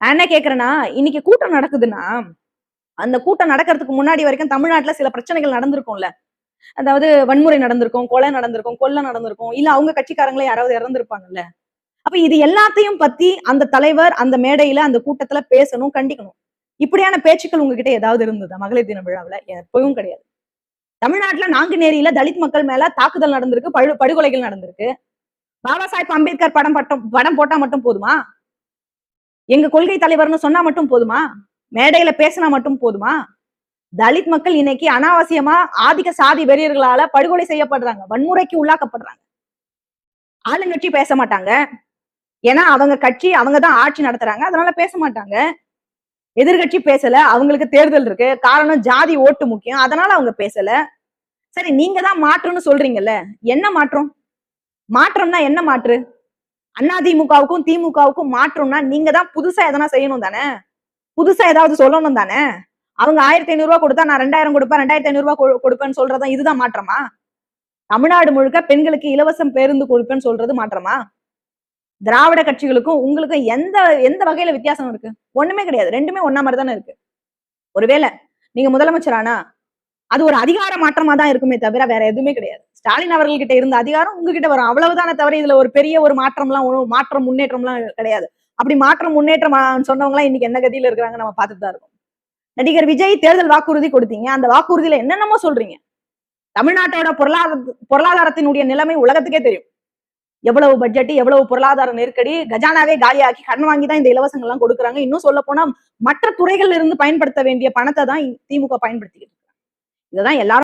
நான் என்ன கேக்குறேன்னா, இன்னைக்கு கூட்டம் நடக்குதுன்னா, அந்த கூட்டம் நடக்கிறதுக்கு முன்னாடி வரைக்கும் தமிழ்நாட்டுல சில பிரச்சனைகள் நடந்திருக்கும்ல. அதாவது வன்முறை நடந்திருக்கும், கொலை நடந்திருக்கும், கொள்ள நடந்திருக்கும். இல்ல அவங்க கட்சிக்காரங்களே யாராவது இறந்திருப்பாங்கல்ல. அப்ப இது எல்லாத்தையும் பத்தி அந்த தலைவர் அந்த மேடையில, அந்த கூட்டத்துல பேசணும், கண்டிக்கணும். இப்படியான பேச்சுக்கள் உங்ககிட்ட ஏதாவது இருந்ததா? மகளிர் தின விழாவுல? எப்பவும் கிடையாது. தமிழ்நாட்டுல நாங்குநேரியில தலித் மக்கள் மேல தாக்குதல் நடந்திருக்கு, படுகொலைகள் நடந்திருக்கு. பாபா சாஹேப் அம்பேத்கர் படம் போட்டா மட்டும் போதுமா? எங்க கொள்கை தலைவர்னு சொன்னா மட்டும் போதுமா? மேடையில பேசினா மட்டும் போதுமா? தலித் மக்கள் இன்னைக்கு அனாவசியமா ஆதிக்க சாதி வெறியர்களால படுகொலை செய்யப்படுறாங்க. வன்முறைக்கு உள்ளாக்கப்படுறாங்க. ஆளுங்கட்சி பேச மாட்டாங்க. ஏன்னா அவங்க கட்சி அவங்க தான் ஆட்சி நடத்துறாங்க. அதனால பேச மாட்டாங்க. எதிர்கட்சி பேசல. அவங்களுக்கு தேர்தல் இருக்கு. காரணம் ஜாதி ஓட்டு முக்கியம். அதனால அவங்க பேசல. சரி நீங்க தான் மாற்றுன்னு சொல்றீங்கல்ல. என்ன மாற்றம்? மாற்றம்னா என்ன மாற்று? அதிமுகவுக்கும் திமுகவுக்கும் மாற்றம்னா நீங்க தான் புதுசா எதனா செய்யணும் தானே? புதுசா ஏதாவது சொல்லணும் தானே? அவங்க 1500 ரூபாய் கொடுத்தா நான் 2000 கொடுப்பேன், 2500 ரூபாய் கொடுப்பேன்னு சொல்றதா இதுதான் மாற்றமா? தமிழ்நாடு முழுக்க பெண்களுக்கு இலவசம் பேருந்து கொடுப்பேன்னு சொல்றது மாற்றமா? திராவிட கட்சிகளுக்கும் உங்களுக்கும் எந்த எந்த வகையில வித்தியாசம் இருக்கு? ஒண்ணுமே கிடையாது. 2மே ஒண்ணா மாரி தானே இருக்கு. ஒருவேளை நீங்க முதலமைச்சர் ஆனா, அது ஒரு அதிகார மாற்றமா தான் இருக்குமே தவிர வேற எதுவுமே கிடையாது. ஸ்டாலின் அவர்கள்கிட்ட இருந்த அதிகாரம் உங்ககிட்ட வரும். அவ்வளவுதானே தவிர இதுல ஒரு பெரிய ஒரு மாற்றம் முன்னேற்றம்லாம் கிடையாது. அப்படி மாற்றம் முன்னேற்றம் சொன்னவங்க எல்லாம் இன்னைக்கு என்ன கதியில இருக்கிறாங்க நம்ம பார்த்துட்டு தான் இருக்கோம். நடிகர் விஜய் தேர்தல் வாக்குறுதி கொடுத்தீங்க. அந்த வாக்குறுதியில என்னென்னமோ சொல்றீங்க. தமிழ்நாட்டோட பொருளாதாரத்தினுடைய நிலைமை உலகத்துக்கே தெரியும். எவ்வளவு பட்ஜெட், எவ்வளவு பொருளாதார நெருக்கடி, கஜானாவே காலியாக்கி கடன் வாங்கி தான் இந்த இலவசங்கள் எல்லாம் கொடுக்குறாங்க. இன்னும் சொல்ல போனா மற்ற துறைகள்ல இருந்து பயன்படுத்த வேண்டிய பணத்தை தான் திமுக பயன்படுத்திக்கிட்டு இருக்கு. இததான் எல்லாரும்